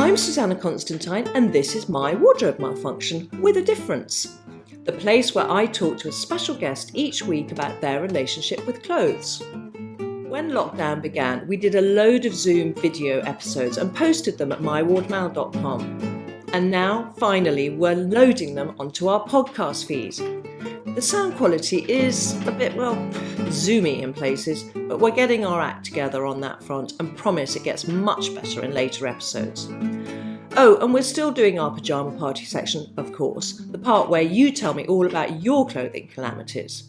I'm Susanna Constantine, and this is My Wardrobe Malfunction with a Difference, the place where I talk to a special guest each week about their relationship with clothes. When lockdown began, we did a load of Zoom video episodes and posted them at mywardmal.com. And now, finally, we're loading them onto our podcast feed. The sound quality is a bit, zoomy in places, but we're getting our act together on that front and promise it gets much better in later episodes. Oh, and we're still doing our pyjama party section, of course, the part where you tell me all about your clothing calamities.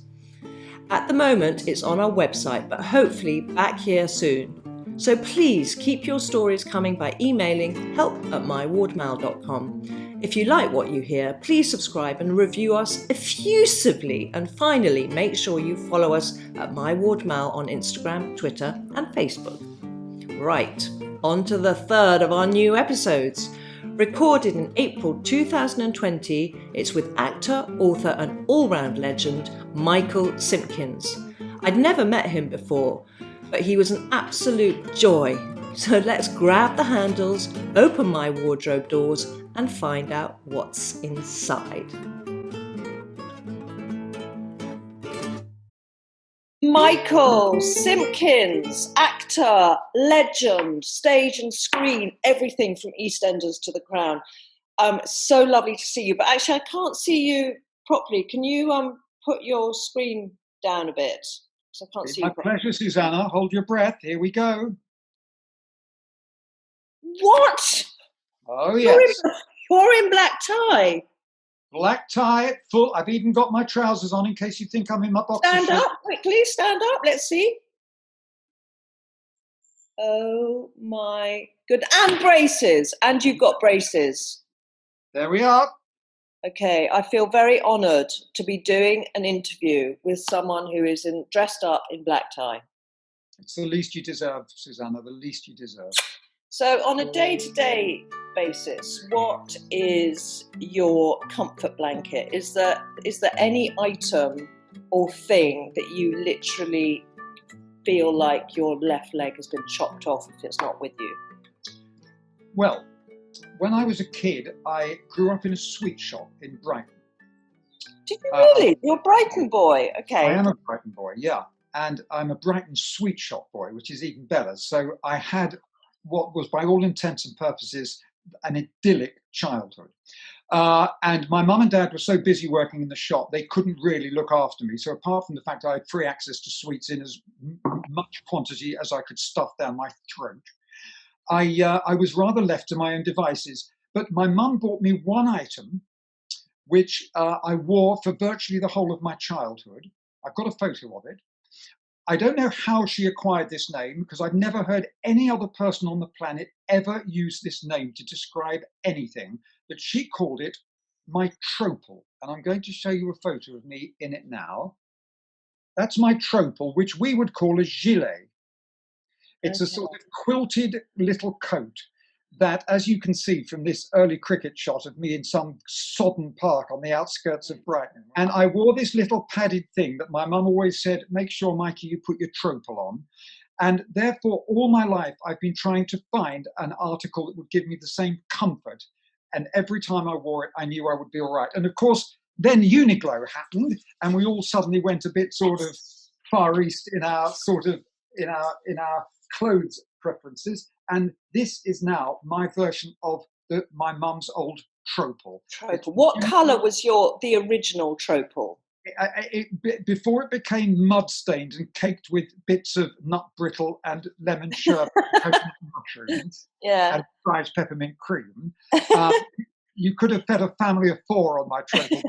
At the moment, it's on our website, but hopefully back here soon. So please keep your stories coming by emailing help@mywardmal.com. If you like what you hear, please subscribe and review us effusively. And finally, make sure you follow us at mywardmal on Instagram, Twitter, and Facebook. Right, on to the third of our new episodes. Recorded in April 2020, it's with actor, author, and all-round legend, Michael Simkins. I'd never met him before, but he was an absolute joy. So let's grab the handles, open my wardrobe doors, and find out what's inside. Michael Simkins, actor, legend, stage and screen, everything from EastEnders to The Crown. So lovely to see you, but actually I can't see you properly. Can you put your screen down a bit? I can't see you properly. My pleasure, Susanna. Hold your breath. Here we go. What? Oh, yes. You're in black tie. Black tie, full. I've even got my trousers on in case you think I'm in my boxer Stand shorts. up, quickly, stand up. Let's see. Oh my good. And braces. And you've got braces. There we are. Okay, I feel very honoured to be doing an interview with someone who is dressed up in black tie. It's the least you deserve, Susanna, the least you deserve. So on a day-to-day basis, what is your comfort blanket? Is there any item or thing that you literally feel like your left leg has been chopped off if it's not with you? Well, when I was a kid, I grew up in a sweet shop in Brighton. Did you really? You're a Brighton boy. Okay. I am a Brighton boy, yeah. And I'm a Brighton sweet shop boy, which is even better. So I had what was, by all intents and purposes, an idyllic childhood. And my mum and dad were so busy working in the shop, they couldn't really look after me. So apart from the fact I had free access to sweets in as much quantity as I could stuff down my throat, I was rather left to my own devices. But my mum bought me one item, which I wore for virtually the whole of my childhood. I've got a photo of it. I don't know how she acquired this name, because I've never heard any other person on the planet ever use this name to describe anything, but she called it my tropal. And I'm going to show you a photo of me in it now. That's my tropal, which we would call a gilet. It's a sort of quilted little coat that, as you can see from this early cricket shot of me in some sodden park on the outskirts of Brighton. And I wore this little padded thing that my mum always said, make sure, Mikey, you put your tropal on. And therefore, all my life, I've been trying to find an article that would give me the same comfort. And every time I wore it, I knew I would be all right. And of course, then Uniqlo happened, and we all suddenly went a bit sort of Far East in our clothes preferences. And this is now my version of my mum's old tropal. What colour was the original tropal? Before it became mud stained and caked with bits of nut brittle and lemon sherbet, coconut mushrooms, and fried peppermint cream, you could have fed a family of 4 on my tropal.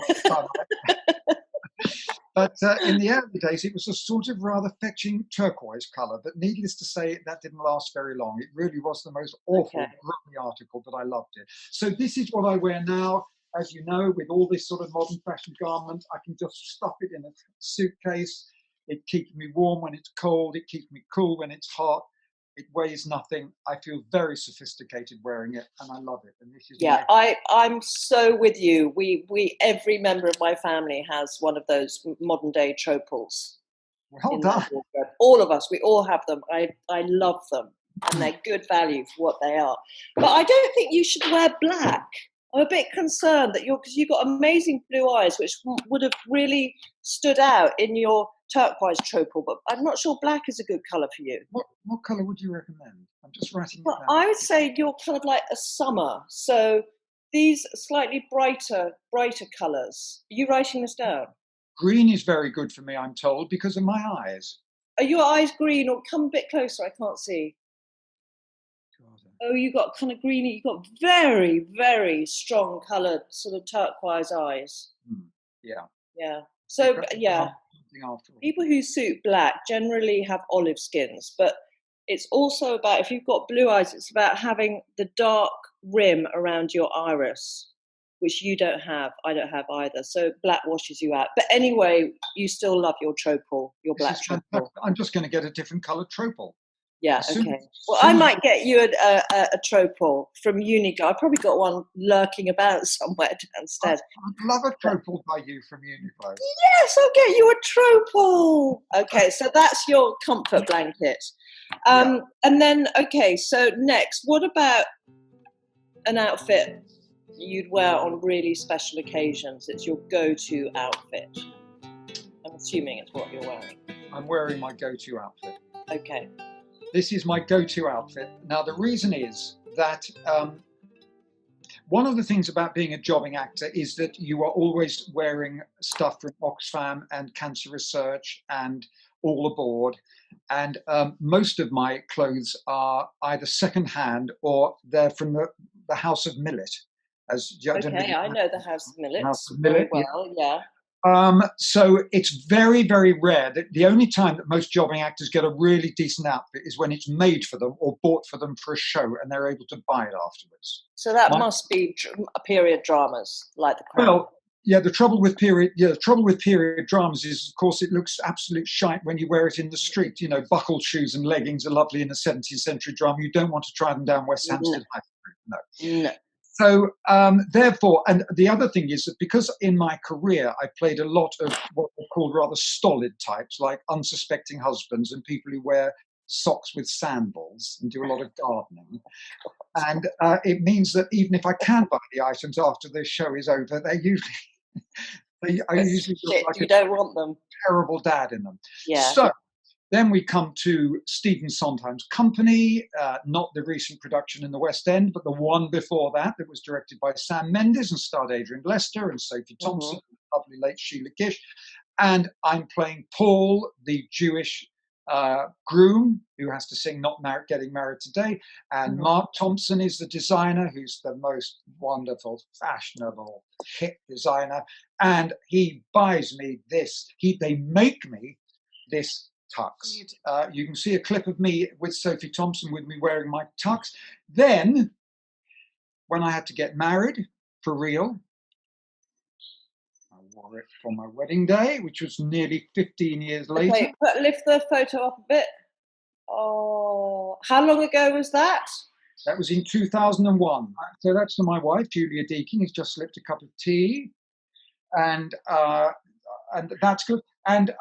But in the early days, it was a sort of rather fetching turquoise colour. But needless to say, that didn't last very long. It really was the most awful, grubby article, but I loved it. So this is what I wear now. As you know, with all this sort of modern fashion garment, I can just stuff it in a suitcase. It keeps me warm when it's cold. It keeps me cool when it's hot. It weighs nothing. I feel very sophisticated wearing it, and I love it. And this is I'm so with you. We every member of my family has one of those modern day tropals. Well done. All of us, we all have them. I love them. and they're good value for what they are. But I don't think you should wear black. I'm a bit concerned that because you've got amazing blue eyes, which would have really stood out in your turquoise tropal, but I'm not sure black is a good colour for you. What colour would you recommend? I'm just writing it down. I would say you're kind of like a summer. So these slightly brighter colours. Are you writing this down? Green is very good for me, I'm told, because of my eyes. Are your eyes green? Or come a bit closer, I can't see. Oh, you got kind of greeny, you've got very, very strong coloured sort of turquoise eyes. Yeah. Yeah. So, yeah, people who suit black generally have olive skins, but it's also about, if you've got blue eyes, it's about having the dark rim around your iris, which you don't have. I don't have either. So black washes you out. But anyway, you still love your tropal, your black tropal. I'm just going to get a different coloured tropal. Yeah, okay. Well, I might get you a tropal from Uniqlo. I've probably got one lurking about somewhere downstairs. I'd love a tropal by you from Uniqlo. Yes, I'll get you a tropal. Okay, so that's your comfort blanket. And then, okay, so next, what about an outfit you'd wear on really special occasions? It's your go-to outfit. I'm assuming it's what you're wearing. I'm wearing my go-to outfit. Okay. This is my go-to outfit. Now, the reason is that one of the things about being a jobbing actor is that you are always wearing stuff from Oxfam and Cancer Research and All Aboard. And most of my clothes are either second-hand or they're from the House of Millet. I know the House of Millet. House of Millet, very well, yeah. So it's very, very rare that the only time that most jobbing actors get a really decent outfit is when it's made for them or bought for them for a show and they're able to buy it afterwards. So that must be period dramas like The Crown. Well, yeah, the trouble with period dramas is, of course, it looks absolute shite when you wear it in the street. You know, buckled shoes and leggings are lovely in a 17th century drama. You don't want to try them down West Hampstead High Street. No. So therefore, and the other thing is that because in my career I played a lot of what are called rather stolid types, like unsuspecting husbands and people who wear socks with sandals and do a lot of gardening. And it means that even if I can buy the items after the show is over, I usually look like you don't want them. Terrible dad in them. Yeah. So then we come to Stephen Sondheim's Company, not the recent production in the West End, but the one before that was directed by Sam Mendes and starred Adrian Lester and Sophie Thompson, lovely late Sheila Gish. And I'm playing Paul, the Jewish groom who has to sing Not Getting Married Today. And Mark Thompson is the designer, who's the most wonderful, fashionable, hip designer. And he buys me this. They make me this tux. You can see a clip of me with Sophie Thompson with me wearing my tux. Then, when I had to get married, for real, I wore it for my wedding day, which was nearly 15 years later. Okay, lift the photo up a bit. Oh, how long ago was that? That was in 2001. So that's to my wife, Julia Deakin, who's just slipped a cup of tea. And that's good. And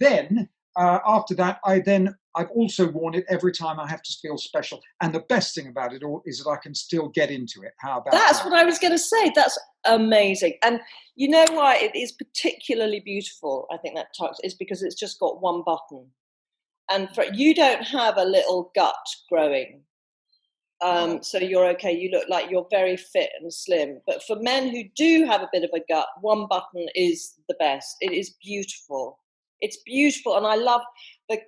then after that, I've also worn it every time I have to feel special. And the best thing about it all is that I can still get into it. How about That's that? what I was going to say. That's amazing. And you know why it is particularly beautiful, I think, that tux, is because it's just got one button. And you don't have a little gut growing. So you're okay. You look like you're very fit and slim. But for men who do have a bit of a gut, one button is the best. It is beautiful. It's beautiful, and I love the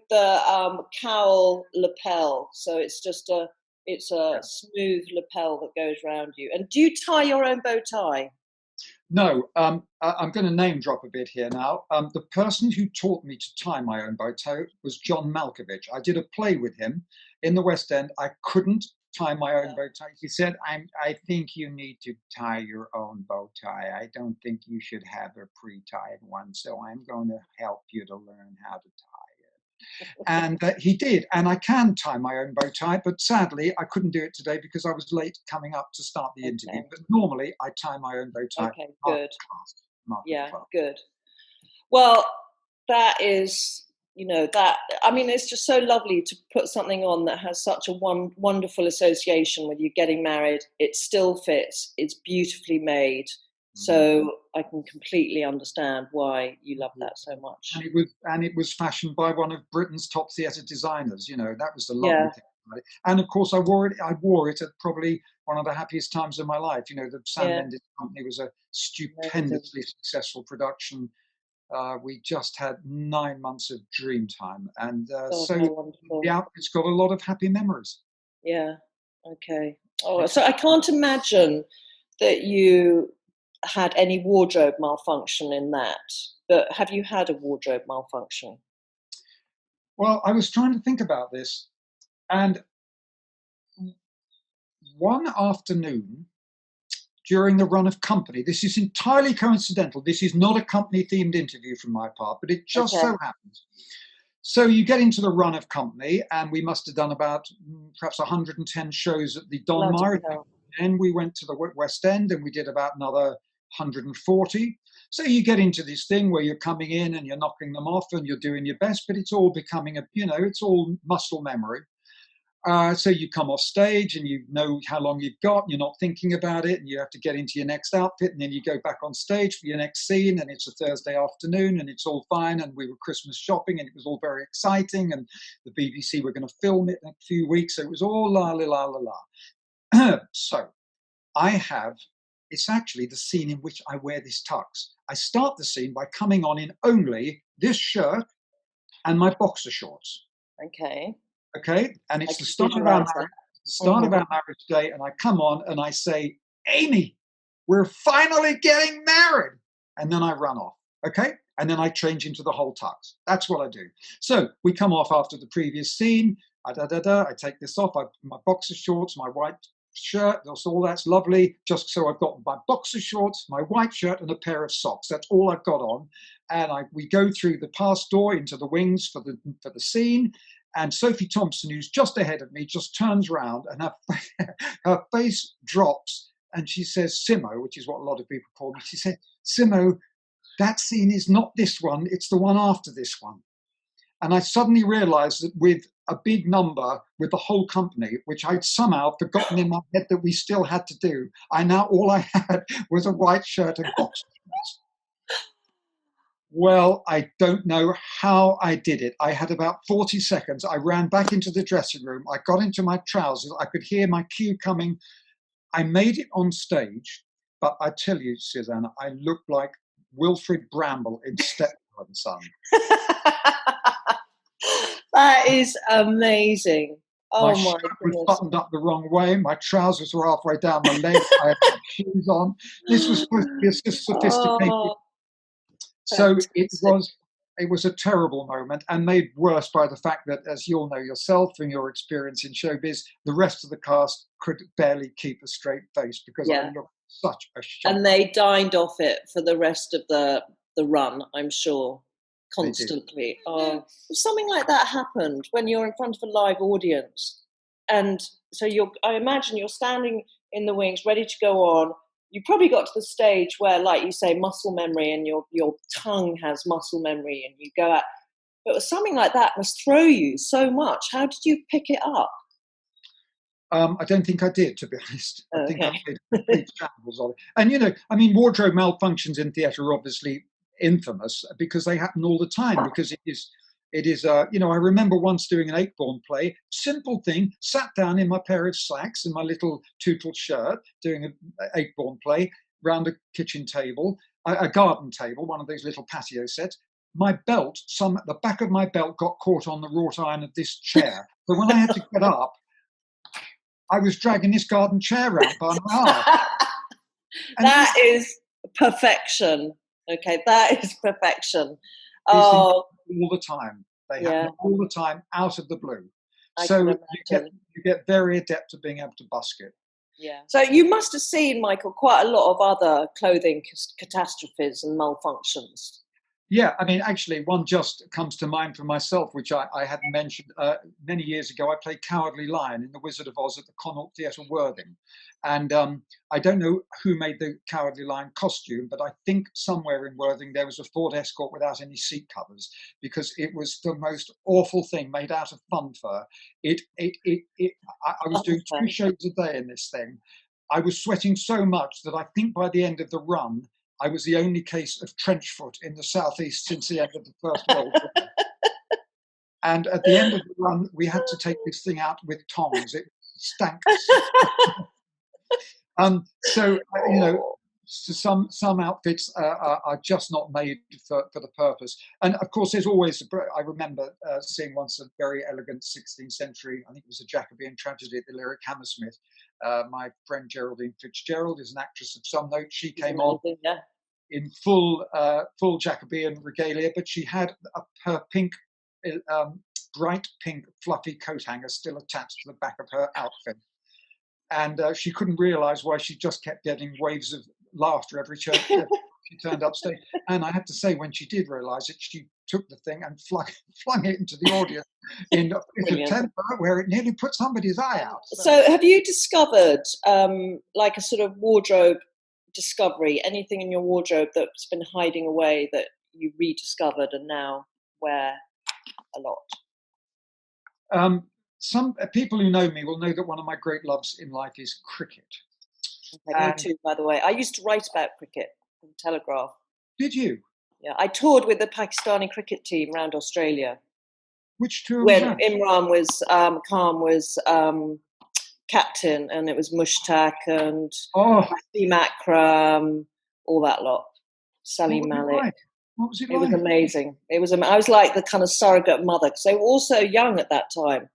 cowl lapel. So it's just a smooth lapel that goes around you. And do you tie your own bow tie? No, I'm going to name drop a bit here now. The person who taught me to tie my own bow tie was John Malkovich. I did a play with him in the West End. I couldn't tie my own bow tie. He said, I think you need to tie your own bow tie. I don't think you should have a pre-tied one, so I'm going to help you to learn how to tie it. And he did, and I can tie my own bow tie, but sadly I couldn't do it today because I was late coming up to start the interview. But normally I tie my own bow tie. Okay, good. Yeah, good. Well, that is that, I mean, it's just so lovely to put something on that has such a wonderful association with you getting married. It still fits. It's beautifully made. So I can completely understand why you love that so much. And it was fashioned by one of Britain's top theatre designers. That was the lovely thing about it. And of course, I wore it at probably one of the happiest times of my life. The Sam Mendes company was a stupendously successful production. We just had 9 months of dream time, and so the outfit's got a lot of happy memories. Yeah. Okay. Oh, so I can't imagine that you had any wardrobe malfunction in that. But have you had a wardrobe malfunction? Well, I was trying to think about this, and one afternoon during the run of company, this is entirely coincidental. This is not a company-themed interview from my part, but it just so happens. So you get into the run of company, and we must have done about perhaps 110 shows at the Don Murray. Then we went to the West End, and we did about another 140. So you get into this thing where you're coming in and you're knocking them off and you're doing your best, but it's all becoming it's all muscle memory. So you come off stage and you know how long you've got, and you're not thinking about it, and you have to get into your next outfit, and then you go back on stage for your next scene, and it's a Thursday afternoon, and it's all fine, and we were Christmas shopping, and it was all very exciting, and the BBC were going to film it in a few weeks, so it was all la la la la la. So it's actually the scene in which I wear this tux. I start the scene by coming on in only this shirt and my boxer shorts. Okay, and it's the start of our marriage day, and I come on and I say, Amy, we're finally getting married. And then I run off, okay? And then I change into the whole tux. That's what I do. So we come off after the previous scene. I take this off, my boxer shorts, my white shirt, all that's lovely. Just so I've got my boxer shorts, my white shirt, and a pair of socks. That's all I've got on. And we go through the pass door into the wings for the scene. And Sophie Thompson, who's just ahead of me, just turns round, and her face drops, and she says, Simo, which is what a lot of people call me. She said, Simo, that scene is not this one, it's the one after this one. And I suddenly realized that with a big number with the whole company, which I'd somehow forgotten in my head that we still had to do, all I had was a white shirt and boxers. Well, I don't know how I did it. I had about 40 seconds. I ran back into the dressing room. I got into my trousers. I could hear my cue coming. I made it on stage, but I tell you, Susanna, I looked like Wilfrid Bramble in Stepfather and Son. That is amazing. Oh my shirt was buttoned up the wrong way. My trousers were halfway down my legs. I had my shoes on. This was supposed to be a sophisticated. So it was a terrible moment, and made worse by the fact that, as you'll know yourself from your experience in showbiz, the rest of the cast could barely keep a straight face because I looked such a shock. And they dined off it for the rest of the run, I'm sure, constantly. Something like that happened when you're in front of a live audience. And so I imagine you're standing in the wings, ready to go on. You probably got to the stage where, like you say, muscle memory, and your tongue has muscle memory, and you go out. But something like that must throw you so much. How did you pick it up? I don't think I did, to be honest. I think I made complete shambles of it. And, wardrobe malfunctions in theatre are obviously infamous because they happen all the time, because it is, I remember once doing an Acheborn play, simple thing, sat down in my pair of slacks and my little tootle shirt, doing an Acheborn play, round a kitchen table, a garden table, one of those little patio sets. My belt, the back of my belt got caught on the wrought iron of this chair. So when I had to get up, I was dragging this garden chair around by my arm. That is perfection. Okay, that is perfection. All the time. They happen all the time, out of the blue. So you get very adept at being able to busk it. Yeah. So you must have seen, Michael, quite a lot of other clothing catastrophes and malfunctions. Yeah, I mean, actually, one just comes to mind for myself, which I hadn't mentioned. Many years ago, I played Cowardly Lion in The Wizard of Oz at the Connaught Theatre, Worthing. And I don't know who made the Cowardly Lion costume, but I think somewhere in Worthing there was a Ford Escort without any seat covers, because it was the most awful thing made out of fun fur. I was doing 2 shows a day in this thing. I was sweating so much that I think by the end of the run, I was the only case of trench foot in the southeast since the end of the First World War. And at the end of the run, we had to take this thing out with tongs. It stank. So you know, some outfits are just not made for the purpose. And of course, there's always. I remember seeing once a very elegant 16th century. I think it was a Jacobean tragedy at the Lyric Hammersmith. My friend Geraldine Fitzgerald is an actress of some note. She came on in full Jacobean regalia, but she had her pink, bright pink fluffy coat hanger still attached to the back of her outfit. And she couldn't realise why she just kept getting waves of laughter every time she turned upstage. And I have to say, when she did realise it, she took the thing and flung it into the audience in a temper where it nearly put somebody's eye out. So have you discovered like a sort of wardrobe discovery, anything in your wardrobe that's been hiding away that you rediscovered and now wear a lot? Some people who know me will know that one of my great loves in life is cricket. Okay, me too, by the way. I used to write about cricket in the Telegraph. Did you? Yeah, I toured with the Pakistani cricket team around Australia. Which tour was that? Imran was, Khan was captain, and it was Mushtaq and Wasim Akram, all that lot. Salim Malik. What was it like? It was amazing. I was like the kind of surrogate mother, because they were all so young at that time.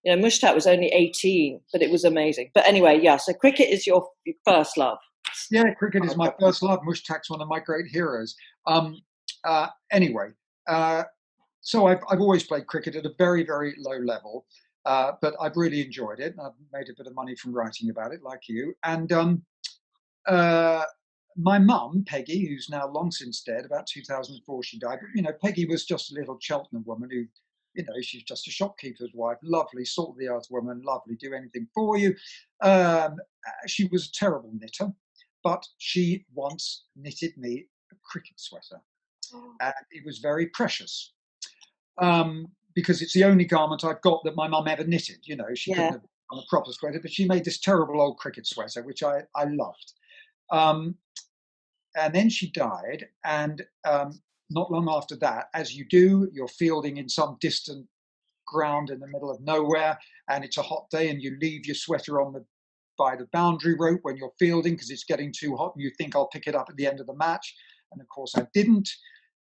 You know, Mushtaq was only 18, but it was amazing. But anyway, yeah, so cricket is your first love. Yeah, cricket is my first love. Mushtaq's one of my great heroes. Anyway, so I've always played cricket at a very, very low level, but I've really enjoyed it. I've made a bit of money from writing about it, like you. And my mum, Peggy, who's now long since dead, about 2004 she died. But, you know, Peggy was just a little Cheltenham woman who, you know, she's just a shopkeeper's wife, lovely, salt of the earth woman, lovely, do anything for you. She was a terrible knitter, but she once knitted me a cricket sweater. And it was very precious, because it's the only garment I've got that my mum ever knitted. You know, she couldn't have done a proper sweater, but she made this terrible old cricket sweater, which I loved. And then she died, and not long after that, as you do, you're fielding in some distant ground in the middle of nowhere, and it's a hot day, and you leave your sweater by the boundary rope when you're fielding because it's getting too hot, and you think I'll pick it up at the end of the match, and of course I didn't,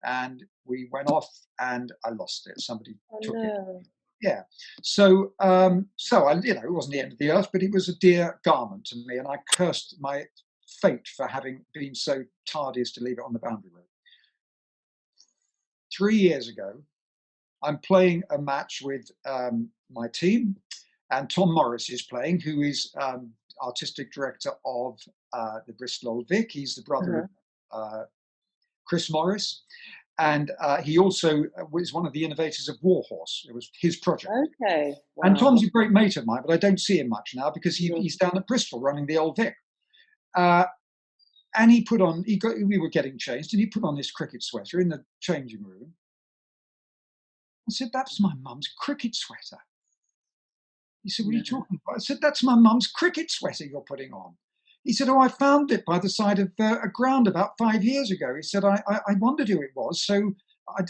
and we went off, and I lost it. Somebody took it. Yeah. So I, you know, it wasn't the end of the earth, but it was a dear garment to me, and I cursed my fate for having been so tardy as to leave it on the boundary rope. 3 years ago, I'm playing a match with my team, and Tom Morris is playing, who is artistic director of the Bristol Old Vic. He's the brother of Chris Morris, and he also was one of the innovators of Warhorse. It was his project. Okay. Wow. And Tom's a great mate of mine, but I don't see him much now because he's down at Bristol running the Old Vic. And we were getting changed, and he put on this cricket sweater in the changing room. I said, "That's my mum's cricket sweater." He said, "What are you talking about?" I said, "That's my mum's cricket sweater you're putting on." He said, "Oh, I found it by the side of a ground about 5 years ago." He said, I wondered who it was, so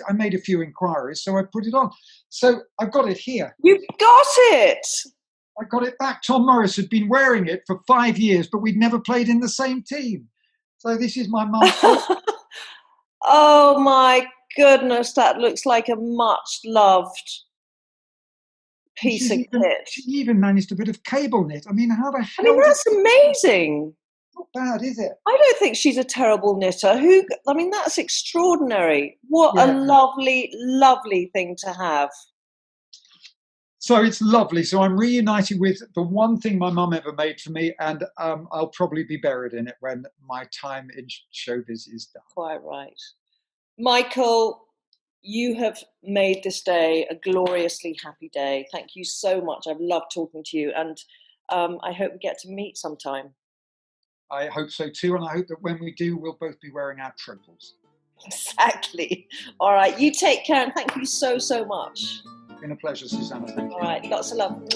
I made a few inquiries, so I put it on. So I've got it here. You've got it! I got it back. Tom Morris had been wearing it for 5 years, but we'd never played in the same team. So this is my mum's. Oh my goodness, that looks like a much loved piece of kit. She even managed a bit of cable knit. I mean, how the hell? I mean, that's amazing. Not bad, is it? I don't think she's a terrible knitter. I mean, that's extraordinary. What a lovely, lovely thing to have. So it's lovely. So I'm reunited with the one thing my mum ever made for me, and I'll probably be buried in it when my time in showbiz is done. Quite right. Michael, you have made this day a gloriously happy day. Thank you so much. I've loved talking to you, and I hope we get to meet sometime. I hope so too, and I hope that when we do, we'll both be wearing our triples. Exactly. All right, you take care, and thank you so, so much. It's been a pleasure, Susanna. Thank you. All right, lots of love.